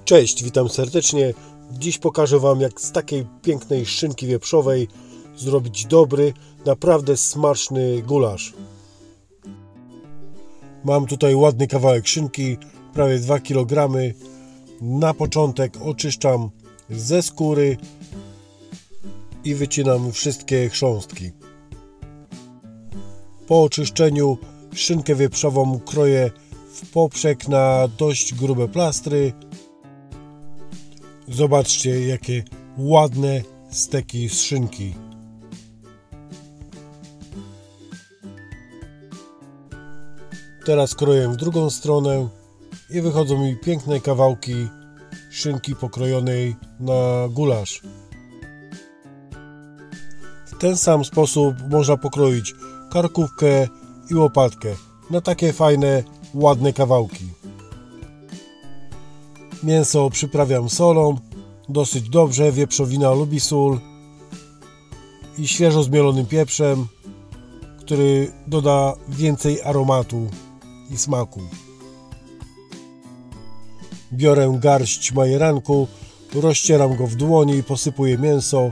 Cześć, witam serdecznie. Dziś pokażę Wam, jak z takiej pięknej szynki wieprzowej zrobić dobry, naprawdę smaczny gulasz. Mam tutaj ładny kawałek szynki, prawie 2 kg. Na początek oczyszczam ze skóry i wycinam wszystkie chrząstki. Po oczyszczeniu szynkę wieprzową kroję w poprzek na dość grube plastry. Zobaczcie, jakie ładne steki z szynki. Teraz kroję w drugą stronę i wychodzą mi piękne kawałki szynki pokrojonej na gulasz. W ten sam sposób można pokroić karkówkę i łopatkę na takie fajne, ładne kawałki. Mięso przyprawiam solą, dosyć dobrze, wieprzowina lubi sól i świeżo zmielonym pieprzem, który doda więcej aromatu i smaku. Biorę garść majeranku, rozcieram go w dłoni i posypuję mięso.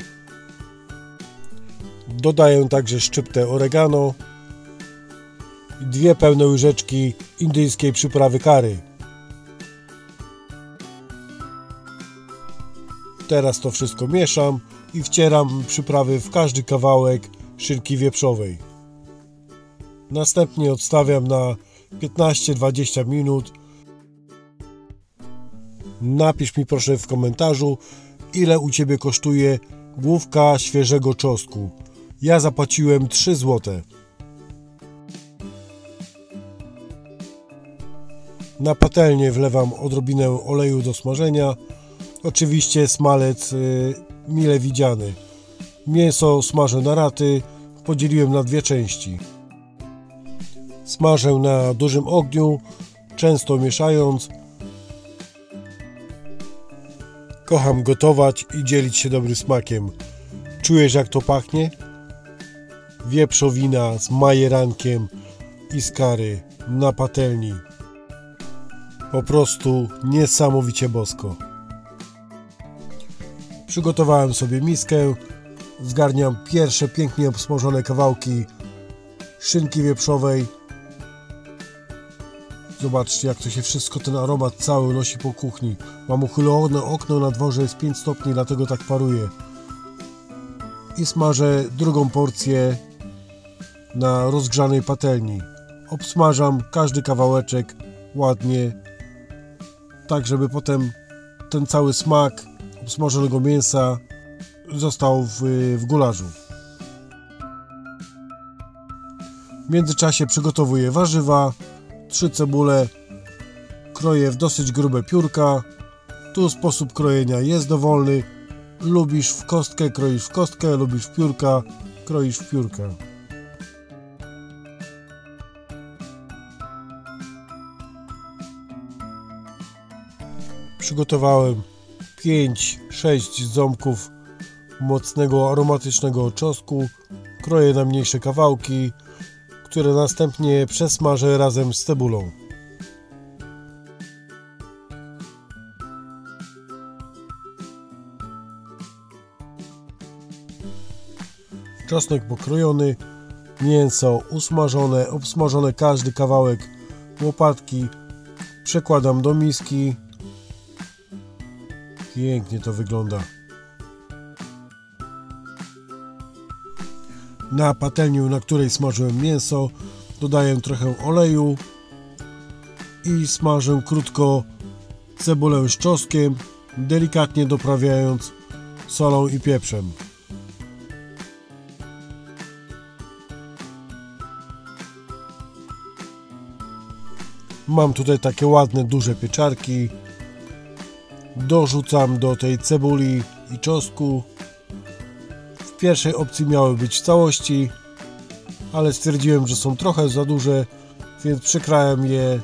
Dodaję także szczyptę oregano i 2 pełne łyżeczki indyjskiej przyprawy curry. Teraz to wszystko mieszam i wcieram przyprawy w każdy kawałek szynki wieprzowej. Następnie odstawiam na 15-20 minut. Napisz mi proszę w komentarzu, ile u Ciebie kosztuje główka świeżego czosnku. Ja zapłaciłem 3 zł. Na patelnię wlewam odrobinę oleju do smażenia. Oczywiście smalec mile widziany. Mięso smażę na raty, podzieliłem na 2 części. Smażę na dużym ogniu, często mieszając. Kocham gotować i dzielić się dobrym smakiem. Czujesz, jak to pachnie? Wieprzowina z majerankiem i z curry na patelni. Po prostu niesamowicie bosko. Przygotowałem sobie miskę, zgarniam pierwsze pięknie obsmażone kawałki szynki wieprzowej. Zobaczcie, jak to się wszystko, ten aromat cały unosi po kuchni. Mam uchylone okno, na dworze jest 5 stopni, dlatego tak paruje. I smażę drugą porcję na rozgrzanej patelni. Obsmażam każdy kawałeczek ładnie, tak żeby potem ten cały smak obsmażonego mięsa został w gularzu. W międzyczasie przygotowuję warzywa, 3 cebule, kroję w dosyć grube piórka. Tu sposób krojenia jest dowolny. Lubisz w kostkę, kroisz w kostkę, lubisz w piórka, kroisz w piórka. Przygotowałem 5-6 ząbków mocnego, aromatycznego czosnku. Kroję na mniejsze kawałki, które następnie przesmażę razem z cebulą. Czosnek pokrojony, mięso usmażone, obsmażone każdy kawałek łopatki. Przekładam do miski. Pięknie to wygląda. Na patelnię, na której smażyłem mięso, dodaję trochę oleju i smażę krótko cebulę z czosnkiem, delikatnie doprawiając solą i pieprzem. Mam tutaj takie ładne, duże pieczarki. Dorzucam do tej cebuli i czosnku. W pierwszej opcji miały być w całości, ale stwierdziłem, że są trochę za duże, więc przekrajam je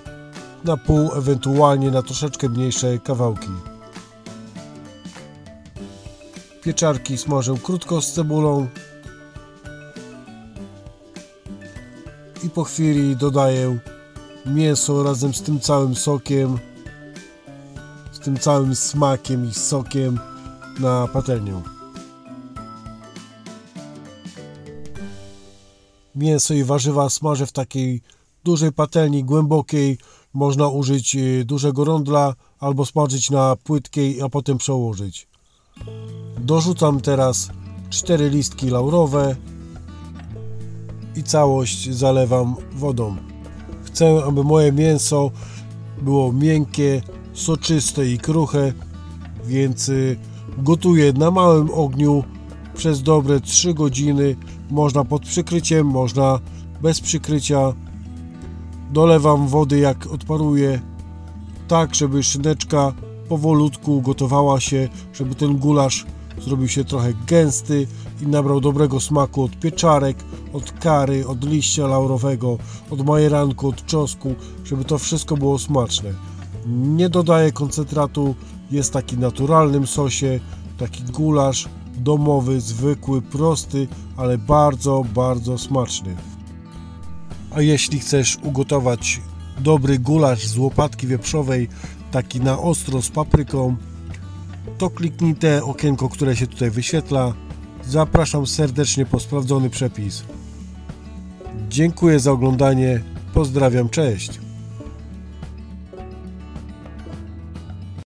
na pół, ewentualnie na troszeczkę mniejsze kawałki. Pieczarki smażę krótko z cebulą i po chwili dodaję mięso razem z tym całym sokiem, z tym całym smakiem i sokiem na patelnię. Mięso i warzywa smażę w takiej dużej patelni, głębokiej. Można użyć dużego rondla albo smażyć na płytkiej, a potem przełożyć. Dorzucam teraz 4 listki laurowe i całość zalewam wodą. Chcę, aby moje mięso było miękkie, soczyste i kruche, więc gotuję na małym ogniu przez dobre 3 godziny. Można pod przykryciem, można bez przykrycia. Dolewam wody jak odparuje, tak żeby szyneczka powolutku gotowała się, żeby ten gulasz zrobił się trochę gęsty i nabrał dobrego smaku od pieczarek, od kary, od liścia laurowego, od majeranku, od czosnku, żeby to wszystko było smaczne. Nie dodaję koncentratu, jest taki naturalnym sosie, taki gulasz domowy, zwykły, prosty, ale bardzo, bardzo smaczny. A jeśli chcesz ugotować dobry gulasz z łopatki wieprzowej, taki na ostro z papryką, to kliknij te okienko, które się tutaj wyświetla. Zapraszam serdecznie po sprawdzony przepis. Dziękuję za oglądanie. Pozdrawiam, cześć.